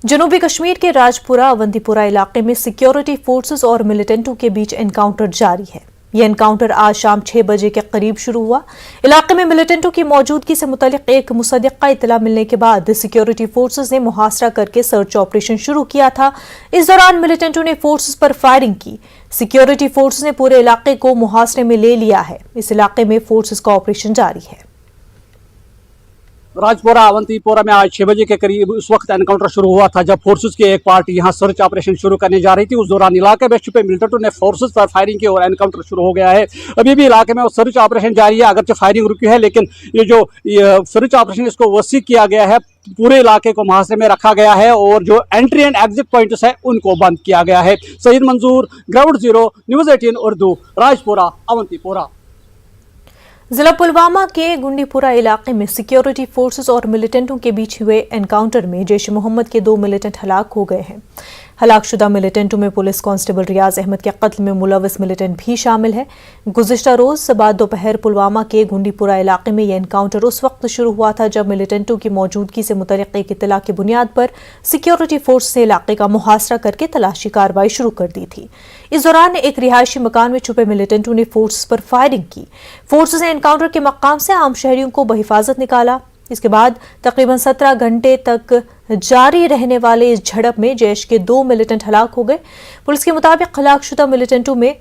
जनूबी कश्मीर के राजपुरा अवंतीपुरा इलाके में सिक्योरिटी फोर्सेस और मिलिटेंटों के बीच एनकाउंटर जारी है। यह एनकाउंटर आज शाम 6 बजे के करीब शुरू हुआ। इलाके में मिलिटेंटों की मौजूदगी से मुतल्लिक एक मुसद्दिका इत्तला मिलने के बाद सिक्योरिटी फोर्सेस ने मुहासरा करके सर्च ऑपरेशन शुरू किया था। इस दौरान मिलिटेंटों ने फोर्सेस पर फायरिंग की। सिक्योरिटी फोर्सेस ने पूरे इलाके को मुहासरे में ले लिया है। इस इलाके में फोर्सेस का ऑपरेशन जारी है। राजपुरा अवंतीपुरा में आज 6 बजे के करीब उस वक्त एनकाउंटर शुरू हुआ था जब फोर्सेस की एक पार्टी यहां सर्च ऑपरेशन शुरू करने जा रही थी। उस दौरान इलाके में छुपे मिलिटेंटों ने फोर्सेस पर फायरिंग की और एनकाउंटर शुरू हो गया है। अभी भी इलाके में सर्च ऑपरेशन जारी है, अगरचे फायरिंग रुकी है, लेकिन ये सर्च ऑपरेशन इसको वसी किया गया है। पूरे इलाके को मुहासरे में रखा गया है और जो एंट्री एंड एग्जिट पॉइंट्स है उनको बंद किया गया है। Saeed Manzoor, ground zero, news 18 Urdu, Rajpura Awantipora. जिला पुलवामा के गुंडीपुरा इलाके में सिक्योरिटी फोर्सेस और मिलिटेंटों के बीच हुए एनकाउंटर में जैश मोहम्मद के 2 मिलिटेंट हलाक हो गए हैं। हलाकशुदा मिलिटेंटों में पुलिस कांस्टेबल रियाज अहमद के कत्ल में मुलविस मिलिटेंट भी शामिल है। गुज़िश्ता रोज बाद दोपहर पुलवामा के गुंडीपुरा इलाके में यह एनकाउंटर उस वक्त शुरू हुआ था जब मिलिटेंटों की मौजूदगी से मुतल्लिक एक इत्तला की बुनियाद पर सिक्योरिटी फोर्स ने इलाके का मुहासरा करके तलाशी कार्रवाई शुरू कर दी थी। इस दौरान एक रिहायशी मकान में छुपे मिलिटेंटों ने फोर्स पर फायरिंग की। फोर्सेस ने एनकाउंटर के मकाम से आम शहरियों को बहिफाजत निकाला। इसके बाद तकरीबन 17 घंटे तक जारी रहने वाले इस झड़प में जैश के 2 मिलिटेंट हलाक हो गए। पुलिस के मुताबिक हलाकशुदा मिलिटेंटों में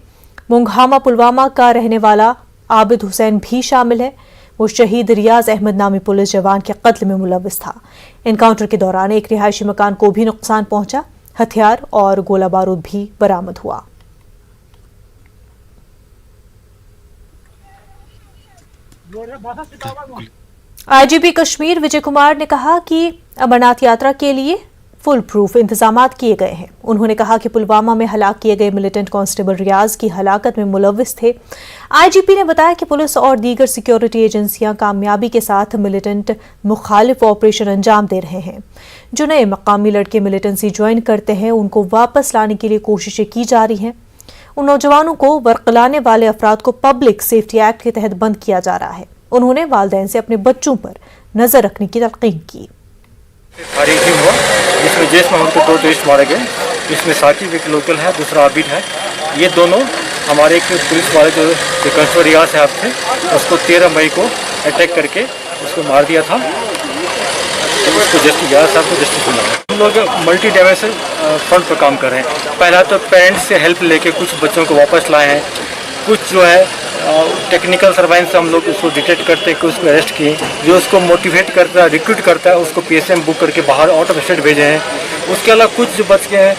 मुंगहामा पुलवामा का रहने वाला आबिद हुसैन भी शामिल है। वो शहीद रियाज अहमद नामी पुलिस जवान के कत्ल में मुलविस था। एनकाउंटर के दौरान एक रिहायशी मकान को भी नुकसान पहुंचा। हथियार और गोला बारूद भी बरामद हुआ। आईजीपी कश्मीर विजय कुमार ने कहा कि अमरनाथ यात्रा के लिए फुल प्रूफ इंतजामात किए गए हैं। उन्होंने कहा कि पुलवामा में हलाक किए गए मिलिटेंट कांस्टेबल रियाज की हलाकत में मुलविस थे। आईजीपी ने बताया कि पुलिस और दीगर सिक्योरिटी एजेंसियां कामयाबी के साथ मिलिटेंट मुखालिफ ऑपरेशन अंजाम दे रहे हैं। जो नए मकामी लड़के मिलिटेंसी ज्वाइन करते हैं उनको वापस लाने के लिए कोशिशें की जा रही हैं। उन नौजवानों को वर्कलाने वाले अफराद को पब्लिक सेफ्टी एक्ट के तहत बंद किया जा रहा है। उन्होंने वालिदैन से अपने बच्चों पर नजर रखने की तलकीन की। फायरिंग हुआ जिसमें जैश मोहम्मद के 2 टेररिस्ट मारे गए। इसमें साकिब एक लोकल है, दूसरा आबिद है। ये दोनों हमारे एक पुलिस वाले जो कांस्टेबल रियाज साहब थे उसको 13 मई को अटैक करके उसको मार दिया था। तो उसको जस्टिस रियाज साहब को जस्टिस मिला। हम लोग मल्टी डायमेंशनल फ्रंट पर काम कर रहे हैं। पहला तो पेरेंट्स से हेल्प लेके कुछ बच्चों को वापस लाए हैं। कुछ जो है टेक्निकल सर्वाइलेंस से हम लोग उसको डिटेक्ट करते हैं कि उसको अरेस्ट किए। जो उसको मोटिवेट करता है, रिक्रूट करता है, उसको पीएसएम बुक करके बाहर आउट ऑफ स्टेट भेजे हैं। उसके अलावा कुछ जो बच गए हैं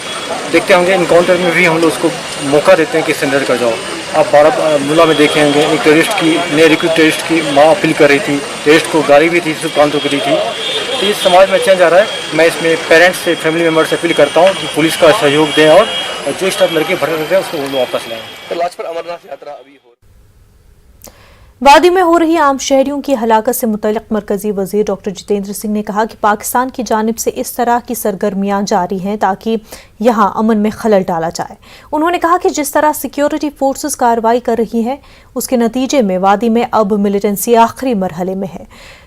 देखते होंगे इनकाउंटर में भी हम लोग उसको मौका देते हैं कि सरेंडर कर जाओ। आप बारामूला में देखे होंगे एक टेररिस्ट की, नए रिक्रूट टेररिस्ट की माँ अपील कर रही थी। टेररिस्ट को गाड़ी भी थी, सुकांतों की थी। तो इस समाज में चेंज आ रहा है। मैं इसमें पेरेंट्स से, फैमिली मेम्बर से अपील करता हूँ कि पुलिस का सहयोग दें और जो इस तरह लड़के भटक रहे हैं उसको वो वापस लाएं। तो लाजपत अमरनाथ यात्रा अभी हो वादी में हो रही आम शहरियों की हलाकत से मुतल्लिक मरकजी वजीर डॉक्टर जितेंद्र सिंह ने कहा कि पाकिस्तान की जानिब से इस तरह की सरगर्मियां जारी हैं ताकि यहां अमन में खलल डाला जाए। उन्होंने कहा कि जिस तरह सिक्योरिटी फोर्सेस कार्रवाई कर रही हैं उसके नतीजे में वादी में अब मिलिटेंसी आखिरी मरहले में है।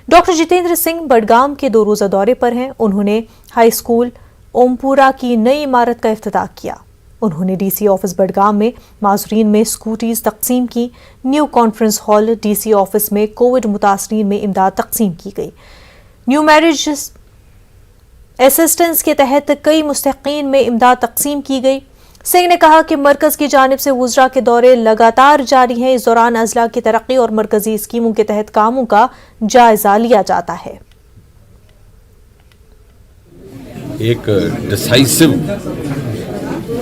डॉक्टर जितेंद्र सिंह बडगाम के 2 रोज़ा दौरे पर हैं। उन्होंने हाई स्कूल ओमपुरा की नई इमारत का इफ्तिताह किया। उन्होंने डीसी ऑफिस बडगाम में माजरीन में स्कूटीज तकसीम की। New conference hall DC office में कोविड मुतासरीन में इमदाद तकसीम की गई। न्यू मैरिज असिस्टेंस के तहत कई मुस्तहिकीन में इमदाद तकसीम की गई। सिंह ने कहा कि मरकज की जानिब से वुज़रा के दौरे लगातार जारी हैं। इस दौरान अजला की तरक्की और मरकजी स्कीमों के तहत कामों का जायजा लिया जाता है। एक डिसाइसिव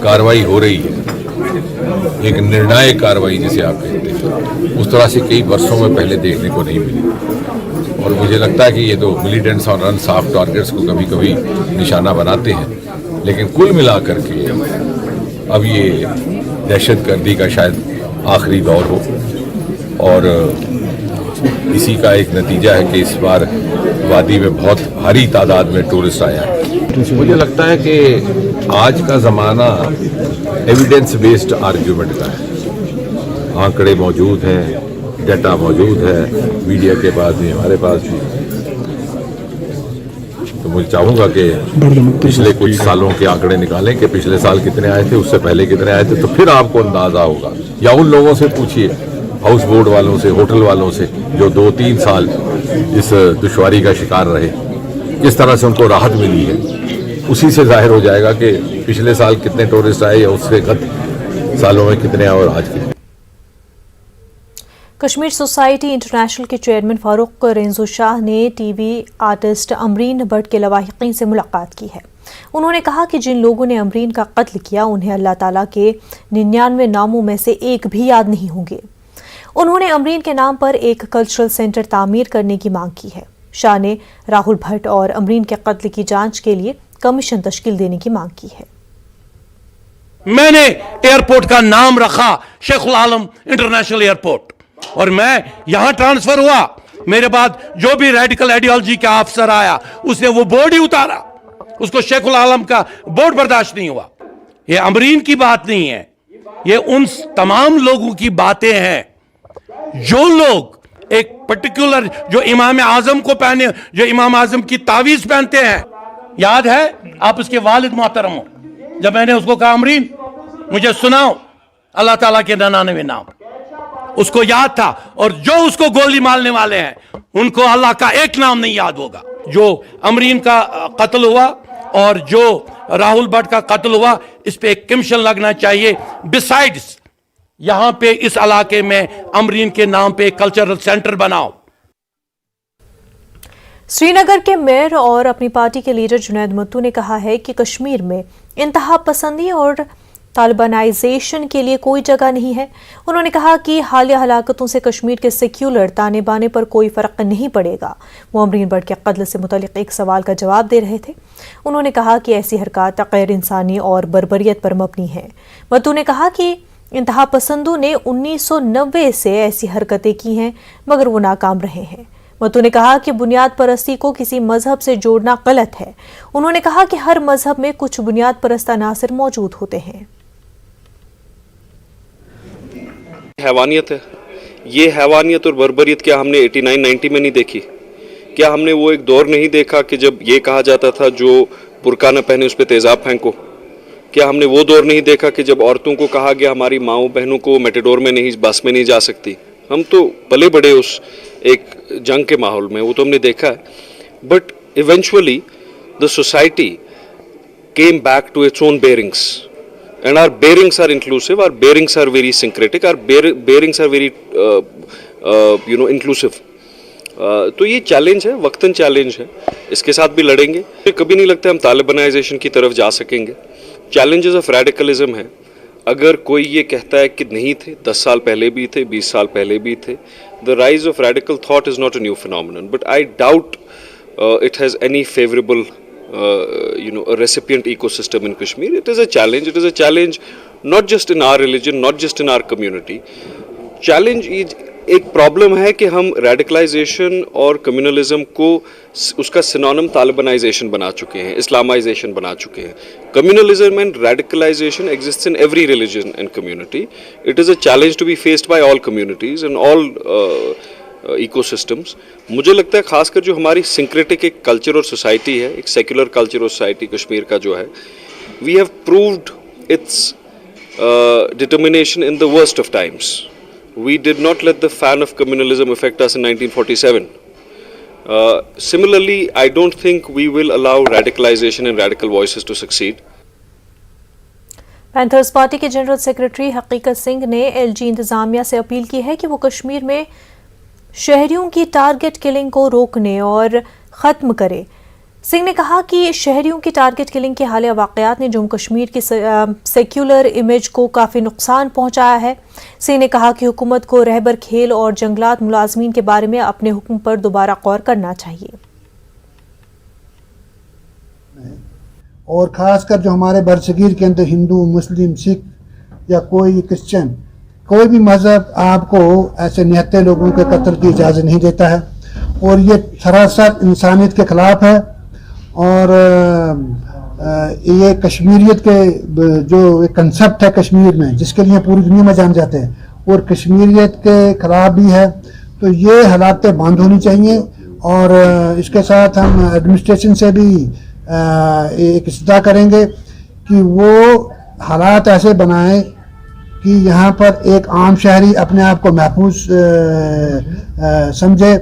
कार्रवाई हो रही है, एक निर्णायक कार्रवाई जिसे आप कहते हैं, उस तरह से कई वर्षों में पहले देखने को नहीं मिली। और मुझे लगता है कि ये तो मिलिटेंट्स और रन सॉफ्ट टारगेट्स को कभी कभी निशाना बनाते हैं, लेकिन कुल मिलाकर के अब ये दहशतगर्दी का शायद आखिरी दौर हो और इसी का एक नतीजा है कि इस बार वादी में बहुत भारी तादाद में टूरिस्ट आया है। मुझे लगता है कि आज का ज़माना एविडेंस बेस्ड आर्ग्यूमेंट का है। आंकड़े मौजूद हैं, डाटा मौजूद है, मीडिया के पास भी, हमारे पास भी। तो तो मैं चाहूँगा कि पिछले कुछ सालों के आंकड़े निकालें कि पिछले साल कितने आए थे, उससे पहले कितने आए थे, तो फिर आपको अंदाज़ा होगा। या उन लोगों से पूछिए, हाउस बोट वालों से, होटल वालों से, जो 2-3 साल इस दुश्वारी का शिकार रहे, किस तरह से उनको राहत मिली है। उसी से जाहिर हो जाएगा कि पिछले साल कितने टूरिस्ट आए या उससे गत सालों में कितने आए और आज कितने। कश्मीर सोसाइटी इंटरनेशनल के चेयरमैन फारूक रेंजो शाह ने टीवी आर्टिस्ट अमरीन भट्ट के लवाहिकीन से मुलाकात की है। उन्होंने कहा कि जिन लोगों ने अमरीन का कत्ल किया उन्हें अल्लाह ताला के 99 नामों में से एक भी याद नहीं होंगे। उन्होंने अमरीन के नाम पर एक कल्चरल सेंटर तामीर करने की मांग की है। शाह ने राहुल भट्ट और अमरीन के कत्ल की जांच के लिए कमीशन तश्कील देने की मांग की है। मैंने एयरपोर्ट का नाम रखा शेखुल आलम इंटरनेशनल एयरपोर्ट, और मैं यहां ट्रांसफर हुआ। मेरे बाद जो भी रेडिकल आइडियोलॉजी का अफसर आया उसने वो बोर्ड ही उतारा, उसको शेखुल आलम का बोर्ड बर्दाश्त नहीं हुआ। ये अमरीन की बात नहीं है, ये उन तमाम लोगों की बातें हैं जो लोग एक पर्टिकुलर, जो इमाम आजम को पहने, जो इमाम आजम की तावीज पहनते हैं। याद है आप उसके वालिद मोहतरम हो, जब मैंने उसको कहा अमरीन मुझे सुनाओ अल्लाह ताला के 99 नाम, उसको याद था। और जो उसको गोली मारने वाले हैं उनको अल्लाह का एक नाम नहीं याद होगा। जो अमरीन का कत्ल हुआ और जो राहुल भट्ट का कत्ल हुआ, इस पे एक कमीशन लगना चाहिए। बिसाइड्स यहां पे इस इलाके में अमरीन के नाम पे एक कल्चरल सेंटर बनाओ। श्रीनगर के मेयर और अपनी पार्टी के लीडर जुनैद मत्तू ने कहा है कि कश्मीर में इंतहा पसंदी और तालिबानाइजेशन के लिए कोई जगह नहीं है। उन्होंने कहा कि हालिया हलाकतों से कश्मीर के सेक्युलर ताने बाने पर कोई फर्क नहीं पड़ेगा। वो अमरीन भट्ट के कत्ल से मुतल्लिक एक सवाल का जवाब दे रहे थे। उन्होंने कहा कि ऐसी हरकत गैर इंसानी और बर्बरियत पर मबनी है। मत्तू ने कहा कि इंतहा पसंदों ने 1990 से ऐसी हरकतें की हैं मगर वो नाकाम रहे हैं। मत्तू ने कहा कि बुनियाद परस्ती को किसी मजहब से जोड़ना गलत है। उन्होंने कहा कि हर मजहब में कुछ बुनियाद परस्त अनासर मौजूद होते हैं। हैवानियत है, ये हैवानियत और बर्बरियत क्या हमने 89-90 में नहीं देखी? क्या हमने वो एक दौर नहीं देखा कि जब ये कहा जाता था जो बुर्का न पहने उस पर तेजाब फेंको? क्या हमने वो दौर नहीं देखा कि जब औरतों को कहा गया हमारी माओ बहनों को मेटाडोर में नहीं, बस में नहीं जा सकती? हम तो पले बड़े उस एक जंग के माहौल में, वो तो हमने देखा है। But eventually the society came back to its own bearings, and our bearings are inclusive, our bearings are very syncretic, our bearings are very inclusive. तो ये चैलेंज है, वक्तन चैलेंज है, इसके साथ भी लड़ेंगे। कभी नहीं लगता हम तालिबानाइजेशन की तरफ जा सकेंगे। चैलेंजेस ऑफ रेडिकलिज्म है। अगर कोई ये कहता है कि नहीं थे, 10 साल पहले भी थे, 20 साल पहले भी थे, the rise of radical thought is not a new phenomenon, but I doubt it has any favorable a recipient ecosystem in Kashmir. It is a challenge not just in our religion, not just in our community. Challenge is एक problem है कि हम radicalisation और communalism को उसका synonym Talibanisation बना चुके हैं, इस्लामाइजेशन बना चुके हैं। Communalism and radicalization exist in every religion and community. It is a challenge to be faced by all communities and all ecosystems. मुझे लगता है खासकर जो हमारी सिंक्रेटिक एक कल्चर और सोसाइटी है, एक सेक्युलर कल्चर और सोसाइटी कश्मीर का जो है, we have proved its determination in the worst of times. We did not let the fan of communalism affect us in 1947. Similarly, I don't think we will allow radicalization and radical voices to succeed. Panthers party के general secretary हकीकत सिंह ने LG इंतजामिया से appeal की है कि वो कश्मीर में शहरियों की टारगेट किलिंग को रोकने और ख़त्म करे। सिंह ने कहा कि शहरियों की टारगेट किलिंग के हालिया वाक़यात ने जम्मू कश्मीर की सेक्युलर इमेज को काफ़ी नुकसान पहुंचाया है। सिंह ने कहा कि हुकूमत को रहबर खेल और जंगलात मुलाजमीन के बारे में अपने हुक्म पर दोबारा गौर करना चाहिए। और ख़ासकर जो हमारे बरसगीर के अंदर हिंदू, मुस्लिम, सिख या कोई क्रिश्चियन, कोई भी मज़हब आपको ऐसे निहत्ते लोगों के कत्ल की इजाज़त नहीं देता है और ये सरासर इंसानियत के ख़िलाफ़ है। और ये कश्मीरियत के जो एक कंसेप्ट है कश्मीर में, जिसके लिए पूरी दुनिया में जान जाते हैं, और कश्मीरियत के ख़िलाफ़ भी है। तो ये हालातें बंद होनी चाहिए اور اس کے ساتھ ہم ایڈمنسٹریشن سے بھی ایک استدعا کریں گے کہ وہ حالات ایسے بنائیں کہ یہاں پر ایک عام شہری اپنے آپ کو محفوظ سمجھے